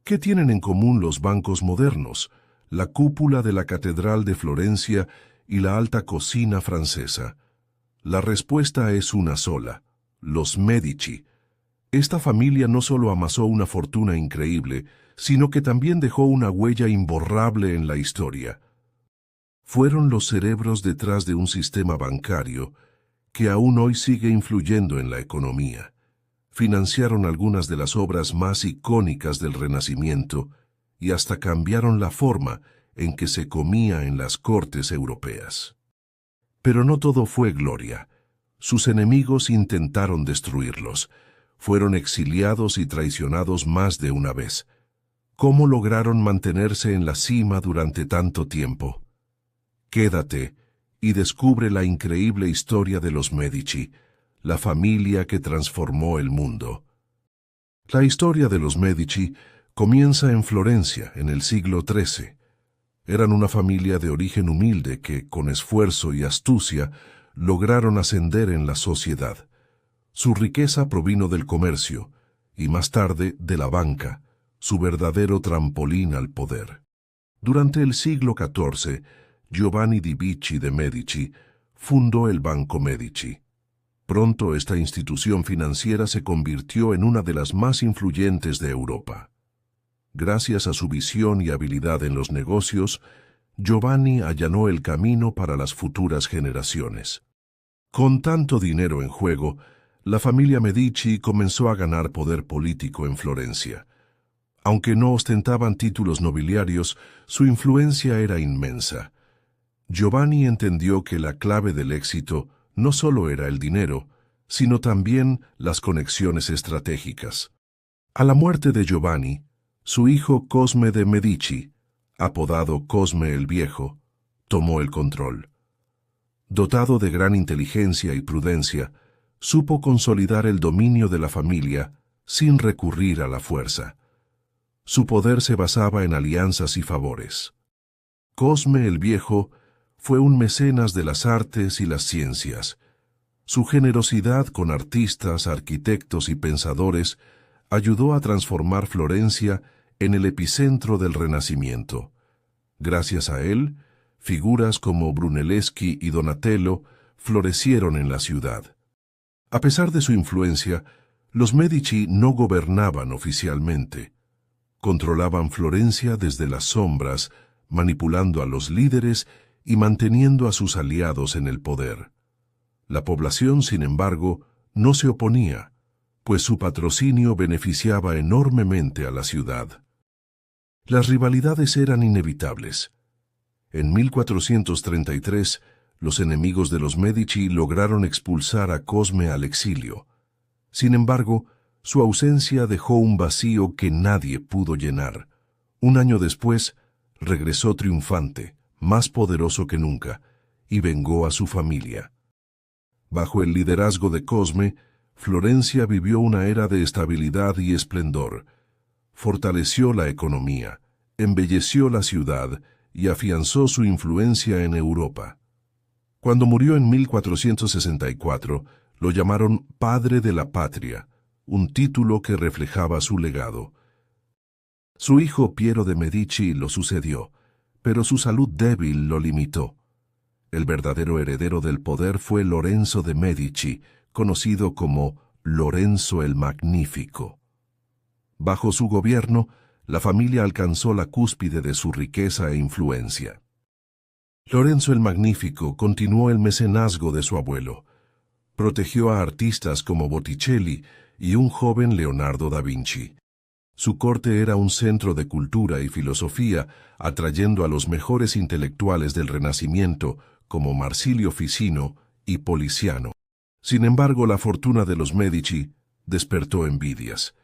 ¿Qué tienen en común los bancos modernos, la cúpula de la Catedral de Florencia y la alta cocina francesa? La respuesta es una sola: los Medici. Esta familia no solo amasó una fortuna increíble, sino que también dejó una huella imborrable en la historia. Fueron los cerebros detrás de un sistema bancario que aún hoy sigue influyendo en la economía. Financiaron algunas de las obras más icónicas del Renacimiento y hasta cambiaron la forma en que se comía en las cortes europeas. Pero no todo fue gloria. Sus enemigos intentaron destruirlos. Fueron exiliados y traicionados más de una vez. ¿Cómo lograron mantenerse en la cima durante tanto tiempo? Quédate y descubre la increíble historia de los Medici, la familia que transformó el mundo. La historia de los Medici comienza en Florencia, en el siglo XIII. Eran una familia de origen humilde que, con esfuerzo y astucia, lograron ascender en la sociedad. Su riqueza provino del comercio y más tarde de la banca, su verdadero trampolín al poder. Durante el siglo XIV, Giovanni di Bicci de Medici fundó el Banco Medici. Pronto esta institución financiera se convirtió en una de las más influyentes de Europa. Gracias a su visión y habilidad en los negocios, Giovanni allanó el camino para las futuras generaciones. Con tanto dinero en juego, la familia Medici comenzó a ganar poder político en Florencia. Aunque no ostentaban títulos nobiliarios, su influencia era inmensa. Giovanni entendió que la clave del éxito no solo era el dinero, sino también las conexiones estratégicas. A la muerte de Giovanni, su hijo Cosme de Medici, apodado Cosme el Viejo, tomó el control. Dotado de gran inteligencia y prudencia, supo consolidar el dominio de la familia sin recurrir a la fuerza. Su poder se basaba en alianzas y favores. Cosme el Viejo fue un mecenas de las artes y las ciencias. Su generosidad con artistas, arquitectos y pensadores ayudó a transformar Florencia en el epicentro del Renacimiento. Gracias a él, figuras como Brunelleschi y Donatello florecieron en la ciudad. A pesar de su influencia, los Medici no gobernaban oficialmente. Controlaban Florencia desde las sombras, manipulando a los líderes y manteniendo a sus aliados en el poder. La población, sin embargo, no se oponía, pues su patrocinio beneficiaba enormemente a la ciudad. Las rivalidades eran inevitables. En 1433, los enemigos de los Medici lograron expulsar a Cosme al exilio. Sin embargo, su ausencia dejó un vacío que nadie pudo llenar. Un año después, regresó triunfante, más poderoso que nunca, y vengó a su familia. Bajo el liderazgo de Cosme, Florencia vivió una era de estabilidad y esplendor. Fortaleció la economía, embelleció la ciudad y afianzó su influencia en Europa. Cuando murió en 1464, lo llamaron Padre de la Patria, un título que reflejaba su legado. Su hijo Piero de Medici lo sucedió, pero su salud débil lo limitó. El verdadero heredero del poder fue Lorenzo de Medici, conocido como Lorenzo el Magnífico. Bajo su gobierno, la familia alcanzó la cúspide de su riqueza e influencia. Lorenzo el Magnífico continuó el mecenazgo de su abuelo. Protegió a artistas como Botticelli y un joven Leonardo da Vinci. Su corte era un centro de cultura y filosofía, atrayendo a los mejores intelectuales del Renacimiento, como Marsilio Ficino y Poliziano. Sin embargo, la fortuna de los Medici despertó envidias.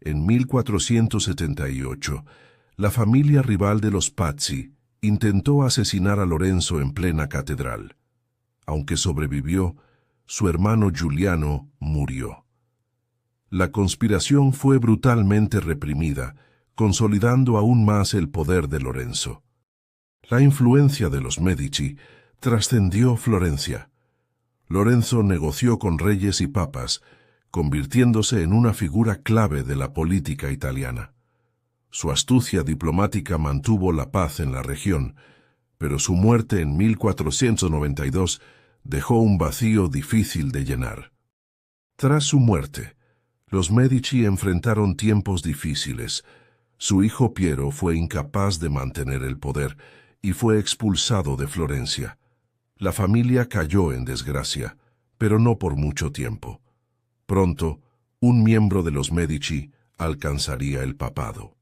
En 1478, la familia rival de los Pazzi intentó asesinar a Lorenzo en plena catedral. Aunque sobrevivió, su hermano Giuliano murió. La conspiración fue brutalmente reprimida, consolidando aún más el poder de Lorenzo. La influencia de los Medici trascendió Florencia. Lorenzo negoció con reyes y papas, convirtiéndose en una figura clave de la política italiana. Su astucia diplomática mantuvo la paz en la región, pero su muerte en 1492 dejó un vacío difícil de llenar. Tras su muerte, los Medici enfrentaron tiempos difíciles. Su hijo Piero fue incapaz de mantener el poder y fue expulsado de Florencia. La familia cayó en desgracia, pero no por mucho tiempo. Pronto, un miembro de los Medici alcanzaría el papado.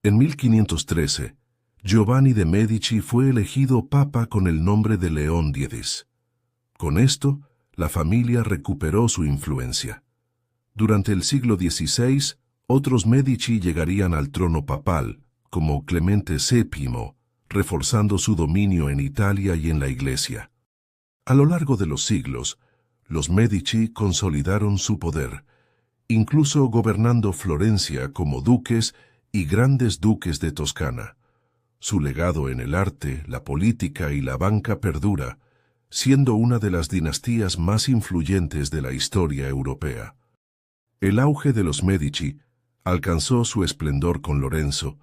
En 1513, Giovanni de Medici fue elegido papa con el nombre de León X. Con esto, la familia recuperó su influencia. Durante el siglo XVI, otros Medici llegarían al trono papal, como Clemente VII, reforzando su dominio en Italia y en la Iglesia. A lo largo de los siglos, los Medici consolidaron su poder, incluso gobernando Florencia como duques y grandes duques de Toscana. Su legado en el arte, la política y la banca perdura, siendo una de las dinastías más influyentes de la historia europea. El auge de los Medici alcanzó su esplendor con Lorenzo,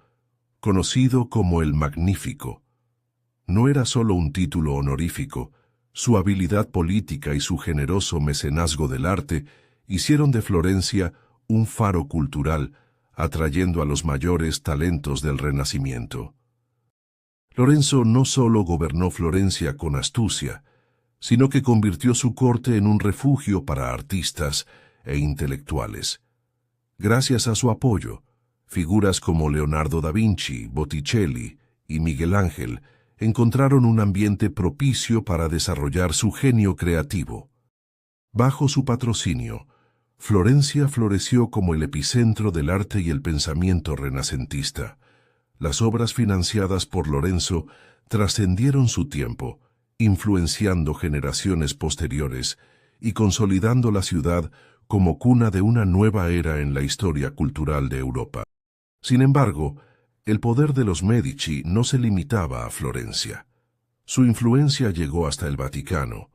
conocido como el Magnífico. No era solo un título honorífico, su habilidad política y su generoso mecenazgo del arte hicieron de Florencia un faro cultural, atrayendo a los mayores talentos del Renacimiento. Lorenzo no solo gobernó Florencia con astucia, sino que convirtió su corte en un refugio para artistas e intelectuales. Gracias a su apoyo, figuras como Leonardo da Vinci, Botticelli y Miguel Ángel encontraron un ambiente propicio para desarrollar su genio creativo. Bajo su patrocinio, Florencia floreció como el epicentro del arte y el pensamiento renacentista. Las obras financiadas por Lorenzo trascendieron su tiempo, influenciando generaciones posteriores y consolidando la ciudad como cuna de una nueva era en la historia cultural de Europa. Sin embargo, el poder de los Medici no se limitaba a Florencia. Su influencia llegó hasta el Vaticano.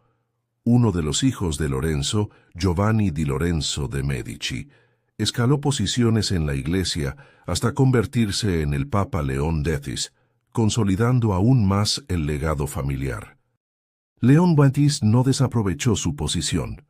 Uno de los hijos de Lorenzo, Giovanni di Lorenzo de Medici, escaló posiciones en la Iglesia hasta convertirse en el Papa León X, consolidando aún más el legado familiar. León X no desaprovechó su posición.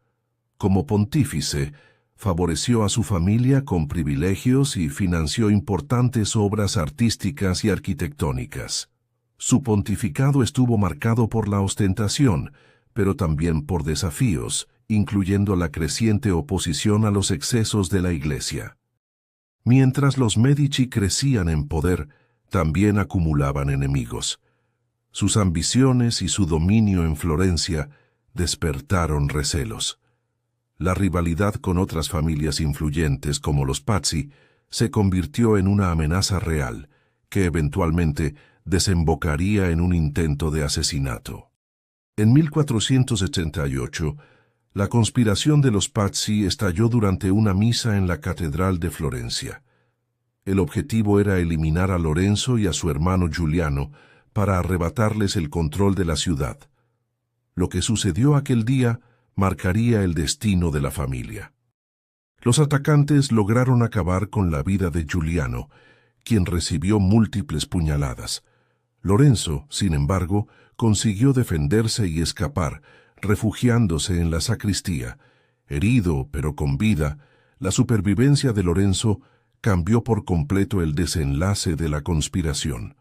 Como pontífice, favoreció a su familia con privilegios y financió importantes obras artísticas y arquitectónicas. Su pontificado estuvo marcado por la ostentación, pero también por desafíos, incluyendo la creciente oposición a los excesos de la Iglesia. Mientras los Medici crecían en poder, también acumulaban enemigos. Sus ambiciones y su dominio en Florencia despertaron recelos. La rivalidad con otras familias influyentes como los Pazzi se convirtió en una amenaza real, que eventualmente desembocaría en un intento de asesinato. En 1488, la conspiración de los Pazzi estalló durante una misa en la Catedral de Florencia. El objetivo era eliminar a Lorenzo y a su hermano Giuliano para arrebatarles el control de la ciudad. Lo que sucedió aquel día marcaría el destino de la familia. Los atacantes lograron acabar con la vida de Giuliano, quien recibió múltiples puñaladas. Lorenzo, sin embargo, consiguió defenderse y escapar, refugiándose en la sacristía. Herido, pero con vida, la supervivencia de Lorenzo cambió por completo el desenlace de la conspiración.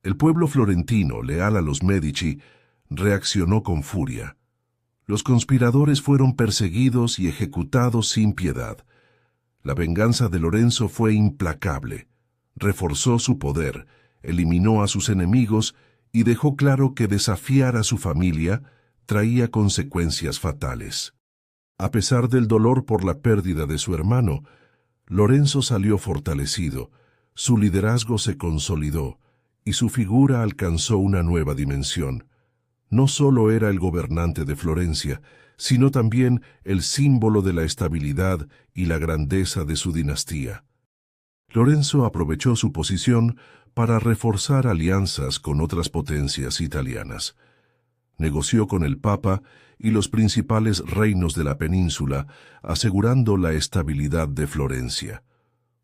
El pueblo florentino, leal a los Medici, reaccionó con furia. Los conspiradores fueron perseguidos y ejecutados sin piedad. La venganza de Lorenzo fue implacable. Reforzó su poder, eliminó a sus enemigos y dejó claro que desafiar a su familia traía consecuencias fatales. A pesar del dolor por la pérdida de su hermano, Lorenzo salió fortalecido, su liderazgo se consolidó y su figura alcanzó una nueva dimensión. No solo era el gobernante de Florencia, sino también el símbolo de la estabilidad y la grandeza de su dinastía. Lorenzo aprovechó su posición para reforzar alianzas con otras potencias italianas. Negoció con el Papa y los principales reinos de la península, asegurando la estabilidad de Florencia.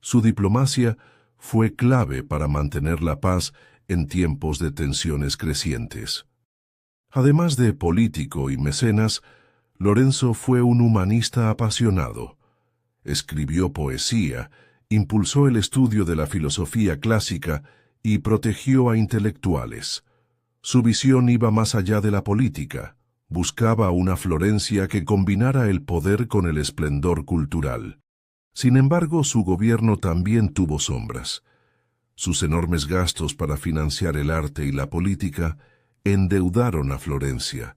Su diplomacia fue clave para mantener la paz en tiempos de tensiones crecientes. Además de político y mecenas, Lorenzo fue un humanista apasionado. Escribió poesía, impulsó el estudio de la filosofía clásica y protegió a intelectuales. Su visión iba más allá de la política. Buscaba una Florencia que combinara el poder con el esplendor cultural. Sin embargo, su gobierno también tuvo sombras. Sus enormes gastos para financiar el arte y la política endeudaron a Florencia.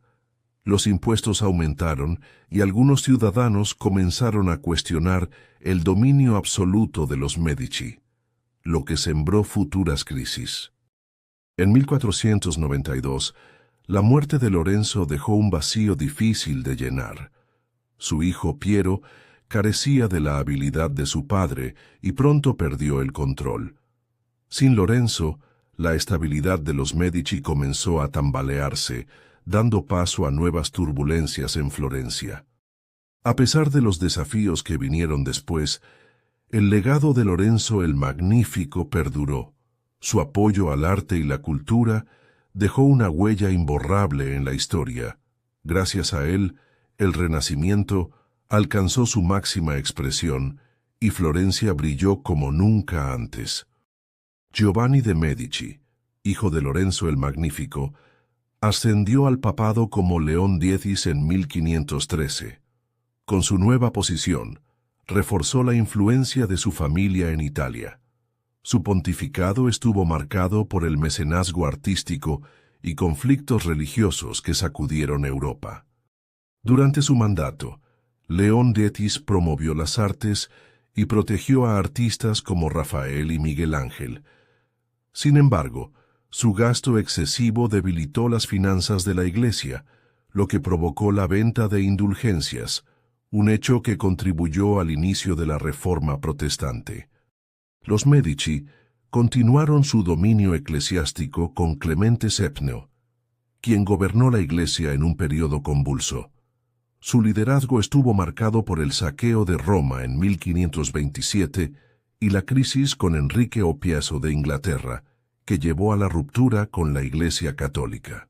Los impuestos aumentaron y algunos ciudadanos comenzaron a cuestionar el dominio absoluto de los Medici, lo que sembró futuras crisis. En 1492, la muerte de Lorenzo dejó un vacío difícil de llenar. Su hijo Piero carecía de la habilidad de su padre y pronto perdió el control. Sin Lorenzo, la estabilidad de los Medici comenzó a tambalearse, dando paso a nuevas turbulencias en Florencia. A pesar de los desafíos que vinieron después, el legado de Lorenzo el Magnífico perduró. Su apoyo al arte y la cultura dejó una huella imborrable en la historia. Gracias a él, el Renacimiento alcanzó su máxima expresión y Florencia brilló como nunca antes. Giovanni de Medici, hijo de Lorenzo el Magnífico, ascendió al papado como León X en 1513. Con su nueva posición, reforzó la influencia de su familia en Italia. Su pontificado estuvo marcado por el mecenazgo artístico y conflictos religiosos que sacudieron Europa. Durante su mandato, León X promovió las artes y protegió a artistas como Rafael y Miguel Ángel. Sin embargo, su gasto excesivo debilitó las finanzas de la Iglesia, lo que provocó la venta de indulgencias, un hecho que contribuyó al inicio de la Reforma protestante. Los Medici continuaron su dominio eclesiástico con Clemente VII, quien gobernó la Iglesia en un periodo convulso. Su liderazgo estuvo marcado por el saqueo de Roma en 1527 y la crisis con Enrique Opieso de Inglaterra, que llevó a la ruptura con la Iglesia católica.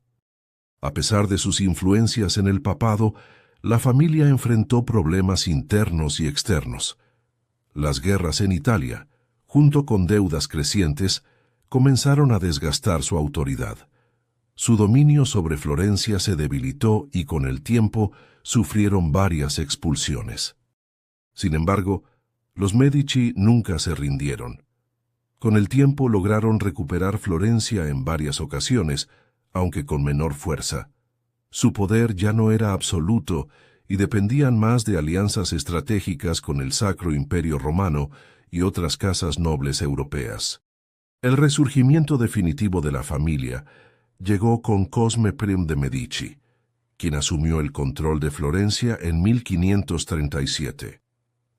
A pesar de sus influencias en el papado, la familia enfrentó problemas internos y externos. Las guerras en Italia, junto con deudas crecientes, comenzaron a desgastar su autoridad. Su dominio sobre Florencia se debilitó y con el tiempo sufrieron varias expulsiones. Sin embargo, los Medici nunca se rindieron. Con el tiempo lograron recuperar Florencia en varias ocasiones, aunque con menor fuerza. Su poder ya no era absoluto y dependían más de alianzas estratégicas con el Sacro Imperio Romano y otras casas nobles europeas. El resurgimiento definitivo de la familia llegó con Cosme I de Medici, quien asumió el control de Florencia en 1537.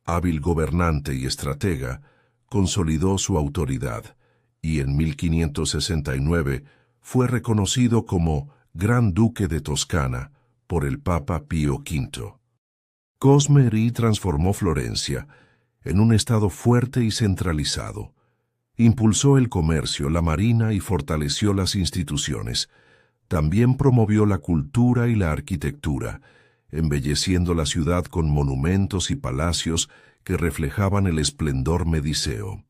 Hábil gobernante y estratega, consolidó su autoridad y en 1569 fue reconocido como Gran Duque de Toscana por el Papa Pío V. Cosme I transformó Florencia en un estado fuerte y centralizado. Impulsó el comercio, la marina y fortaleció las instituciones. También promovió la cultura y la arquitectura, embelleciendo la ciudad con monumentos y palacios que reflejaban el esplendor mediceo.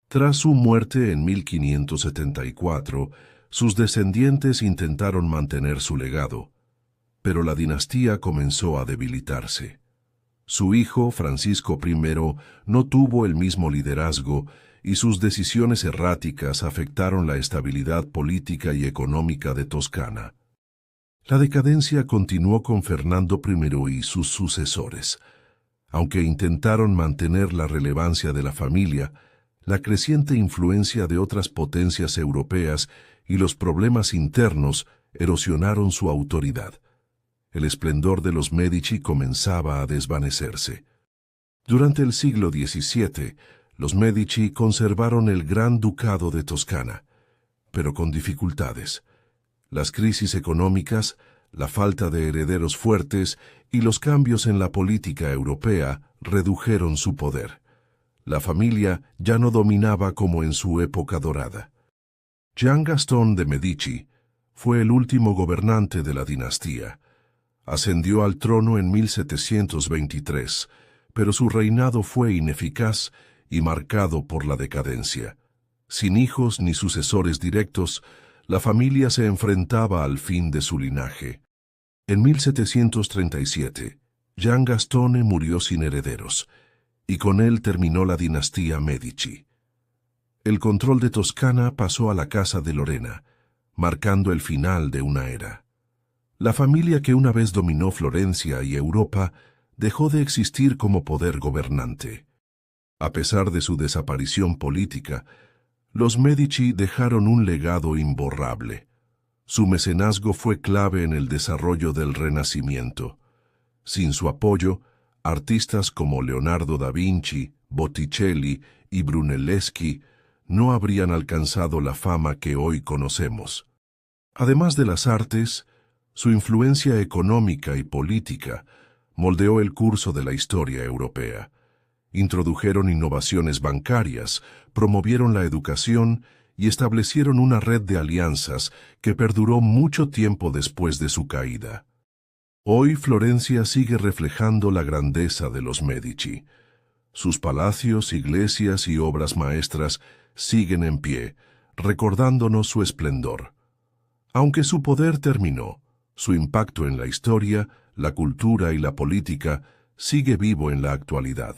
Tras su muerte en 1574, sus descendientes intentaron mantener su legado, pero la dinastía comenzó a debilitarse. Su hijo, Francisco I, no tuvo el mismo liderazgo y sus decisiones erráticas afectaron la estabilidad política y económica de Toscana. La decadencia continuó con Fernando I y sus sucesores. Aunque intentaron mantener la relevancia de la familia, la creciente influencia de otras potencias europeas y los problemas internos erosionaron su autoridad. El esplendor de los Medici comenzaba a desvanecerse. Durante el siglo XVII, los Medici conservaron el Gran Ducado de Toscana, pero con dificultades. Las crisis económicas, la falta de herederos fuertes y los cambios en la política europea redujeron su poder. La familia ya no dominaba como en su época dorada. Jean Gaston de Medici fue el último gobernante de la dinastía. Ascendió al trono en 1723, pero su reinado fue ineficaz y marcado por la decadencia. Sin hijos ni sucesores directos, la familia se enfrentaba al fin de su linaje. En 1737, Jean Gastone murió sin herederos, y con él terminó la dinastía Medici. El control de Toscana pasó a la Casa de Lorena, marcando el final de una era. La familia que una vez dominó Florencia y Europa dejó de existir como poder gobernante. A pesar de su desaparición política, los Medici dejaron un legado imborrable. Su mecenazgo fue clave en el desarrollo del Renacimiento. Sin su apoyo, artistas como Leonardo da Vinci, Botticelli y Brunelleschi no habrían alcanzado la fama que hoy conocemos. Además de las artes, su influencia económica y política moldeó el curso de la historia europea. Introdujeron innovaciones bancarias, promovieron la educación y establecieron una red de alianzas que perduró mucho tiempo después de su caída. Hoy Florencia sigue reflejando la grandeza de los Medici. Sus palacios, iglesias y obras maestras siguen en pie, recordándonos su esplendor. Aunque su poder terminó, su impacto en la historia, la cultura y la política sigue vivo en la actualidad.